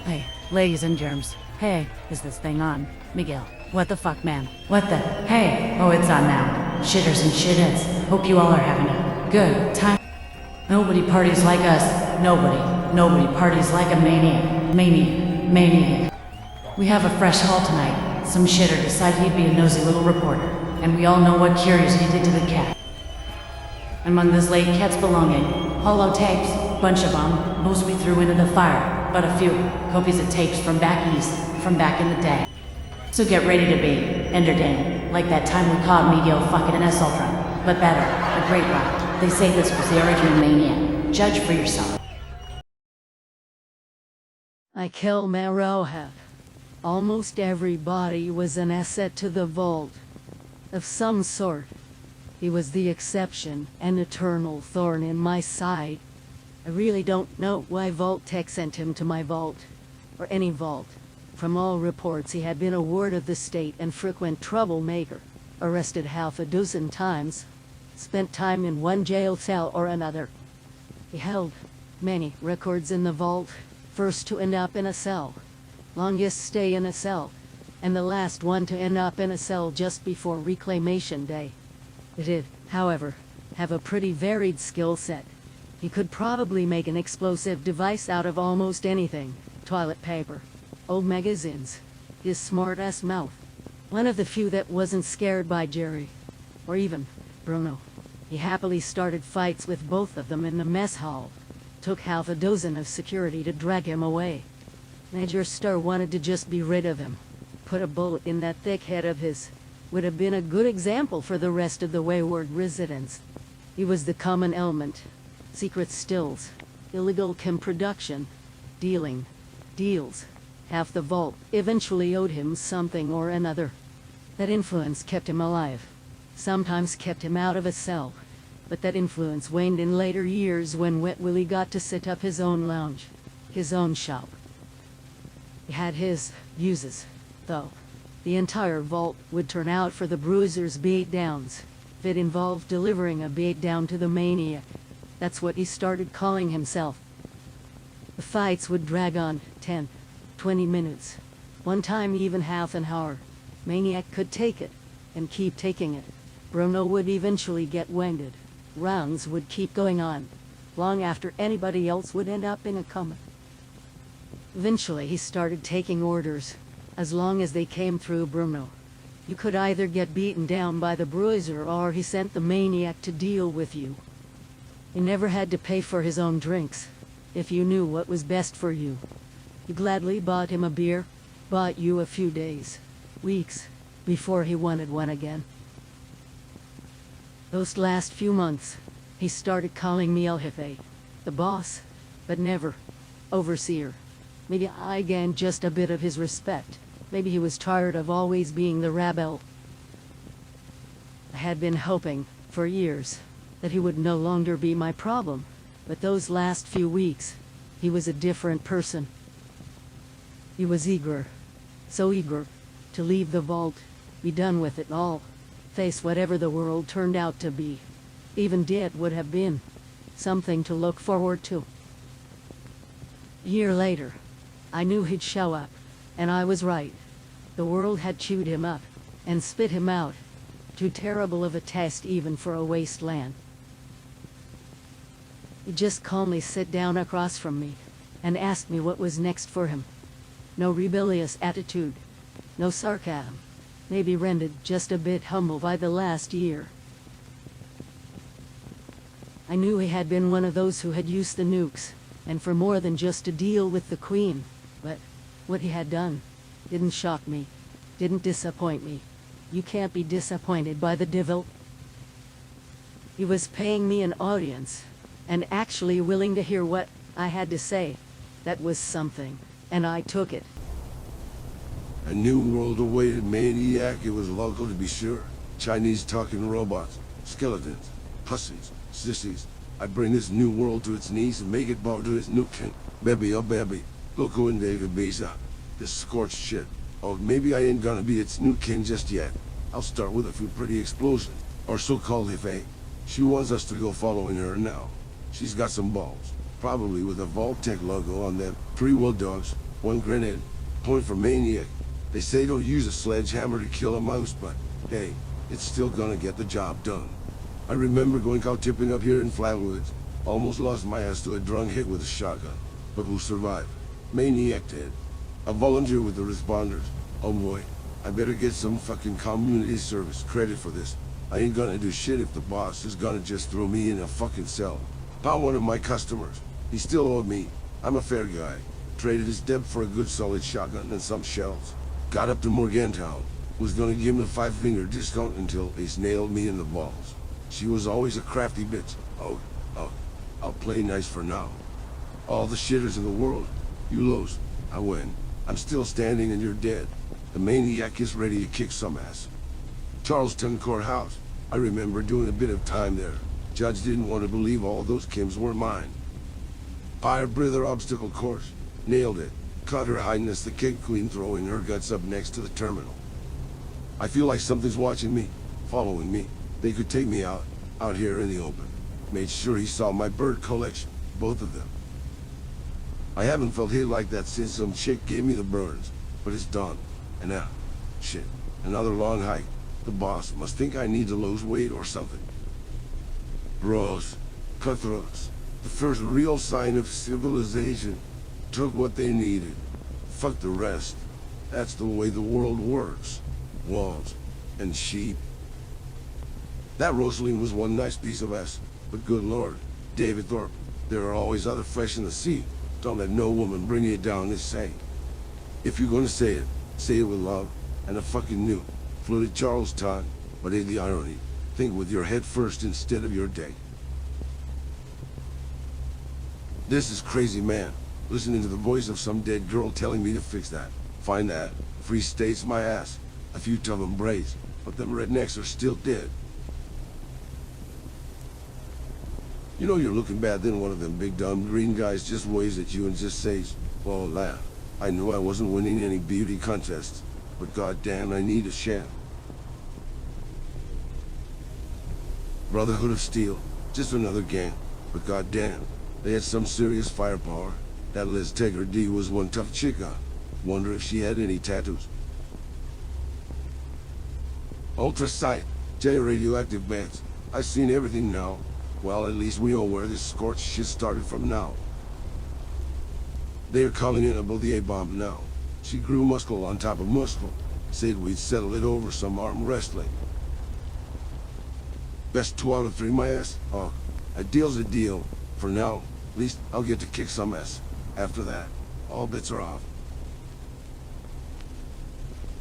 Hey, ladies and germs. Hey, is this thing on? Miguel. What the fuck, man? What the? Hey! Oh, it's on now. Shitters and shitheads. Hope you all are having a good time. Nobody parties like us. Nobody parties like a maniac. Maniac. We have a fresh haul tonight. Some shitter decided he'd be a nosy little reporter. And we all know what curious he did to the cat. Among this late cat's belonging, hollow tapes, bunch of them, most we threw into the fire, but a few, copies of tapes from back east, from back in the day. So get ready to be entertained, like that time we caught Miguel fucking an S-Ultron, but better, a great one. They say this was the original Maniac. Judge for yourself. I killed Murojosa. Almost everybody was an asset to the vault, of some sort. He was the exception, an eternal thorn in my side. I really don't know why Vault Tech sent him to my vault, or any vault. From all reports, he had been a ward of the state and frequent troublemaker, arrested half a dozen times, spent time in one jail cell or another. He held many records in the vault, first to end up in a cell, longest stay in a cell, and the last one to end up in a cell just before Reclamation Day. He did, however, have a pretty varied skill set. He could probably make an explosive device out of almost anything. Toilet paper, old magazines, his smart-ass mouth. One of the few that wasn't scared by Jerry, or even Bruno. He happily started fights with both of them in the mess hall. Took half a dozen of security to drag him away. Major Star wanted to just be rid of him. Put a bullet in that thick head of his. Would have been a good example for the rest of the wayward residents. He was the common element. Secret stills, illegal chem production, deals. Half the vault eventually owed him something or another. That influence kept him alive. Sometimes kept him out of a cell. But that influence waned in later years when Wet Willie got to set up his own lounge, his own shop. He had his uses, though. The entire vault would turn out for the bruiser's beatdowns. If it involved delivering a beatdown to the Maniac, that's what he started calling himself. The fights would drag on 10, 20 minutes. One time even half an hour. Maniac could take it, and keep taking it. Bruno would eventually get winded. Rounds would keep going on, long after anybody else would end up in a coma. Eventually he started taking orders. As long as they came through Bruno. You could either get beaten down by the bruiser or he sent the Maniac to deal with you. He never had to pay for his own drinks, if you knew what was best for you. You gladly bought him a beer, bought you a few days, weeks, before he wanted one again. Those last few months, he started calling me El Jefe, the boss, but never overseer. Maybe I gained just a bit of his respect. Maybe he was tired of always being the rebel. I had been hoping, for years, that he would no longer be my problem. But those last few weeks, he was a different person. He was eager, so eager, to leave the vault, be done with it all, face whatever the world turned out to be. Even dead would have been something to look forward to. A year later, I knew he'd show up, and I was right. The world had chewed him up, and spit him out. Too terrible of a test even for a wasteland. He'd just calmly sit down across from me, and ask me what was next for him. No rebellious attitude, no sarcasm, maybe rendered just a bit humble by the last year. I knew he had been one of those who had used the nukes, and for more than just to deal with the Queen. But what he had done didn't shock me, didn't disappoint me. You can't be disappointed by the devil. He was paying me an audience, and actually willing to hear what I had to say. That was something, and I took it. A new world-awaited maniac, it was local to be sure. Chinese talking robots, skeletons, pussies, sissies. I bring this new world to its knees and make it bow to its new king. Baby, oh baby. Loco and David Beza. This scorched shit. Oh, maybe I ain't gonna be its new king just yet. I'll start with a few pretty explosions. Our so-called Jefe. She wants us to go following her now. She's got some balls. Probably with a Vault Tech logo on them. 3 Will dogs. One grenade. Point for maniac. They say don't use a sledgehammer to kill a mouse, but hey, it's still gonna get the job done. I remember going cow tipping up here in Flatwoods. Almost lost my ass to a drunk hit with a shotgun, but we'll survive. Maniac dead. I volunteer with the responders. Oh boy, I better get some fucking community service credit for this. I ain't gonna do shit if the boss is gonna just throw me in a fucking cell. About one of my customers. He still owed me. I'm a fair guy. Traded his debt for a good solid shotgun and some shells. Got up to Morgantown. Was gonna give him a 5-finger discount until Ace nailed me in the balls. She was always a crafty bitch. I'll play nice for now. All the shitters in the world. You lose. I win. I'm still standing and you're dead. The maniac is ready to kick some ass. Charleston Courthouse. I remember doing a bit of time there. Judge didn't want to believe all those Kims were mine. Fire breather obstacle course. Nailed it. Caught Her Highness the Cake Queen throwing her guts up next to the terminal. I feel like something's watching me, following me. They could take me out here in the open. Made sure he saw my bird collection, both of them. I haven't felt hit like that since some chick gave me the burns, but it's done. And now, shit, another long hike. The boss must think I need to lose weight or something. Bros, cutthroats, the first real sign of civilization, took what they needed. Fuck the rest. That's the way the world works. Walls and sheep. That Rosaline was one nice piece of ass, but good lord, David Thorpe, there are always other fish in the sea. Don't let no woman bring you down this saying. If you're gonna say it with love, and a fucking new. Flew to Charlestown, but ain't the irony. Think with your head first instead of your day. This is crazy, man. Listening to the voice of some dead girl telling me to fix that. Find that. Free State's my ass. A few of them braids, but them rednecks are still dead. You know you're looking bad, then one of them big dumb green guys just waves at you and just says, well, laugh. I knew I wasn't winning any beauty contests, but goddamn, I need a sham. Brotherhood of Steel, just another gang, but goddamn, they had some serious firepower. That Liz Tegra D was one tough chick on. Wonder if she had any tattoos. Ultra sight, J radioactive bands. I've seen everything now. Well, at least we know where this scorched shit started from now. They're calling in about the A-bomb now. She grew muscle on top of muscle. Said we'd settle it over some arm wrestling. Best 2 out of 3, my ass. Oh, a deal's a deal. For now, at least I'll get to kick some ass. After that, all bets are off.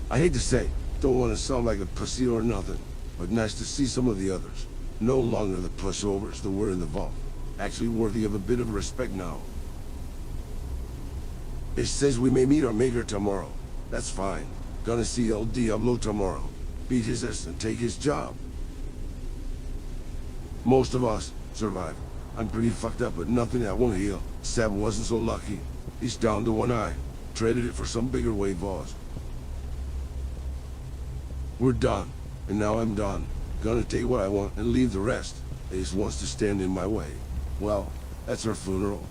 I hate to say, don't want to sound like a pussy or nothing, but nice to see some of the others. No longer the pushovers that were in the vault. Actually worthy of a bit of respect now. It says we may meet our maker tomorrow. That's fine. Gonna see El Diablo tomorrow. Beat his ass and take his job. Most of us survive. I'm pretty fucked up, but nothing that won't heal. Seb wasn't so lucky. He's down to one eye. Traded it for some bigger wave boss. We're done. And now I'm done. Gonna take what I want and leave the rest. Ace wants to stand in my way. Well, that's her funeral.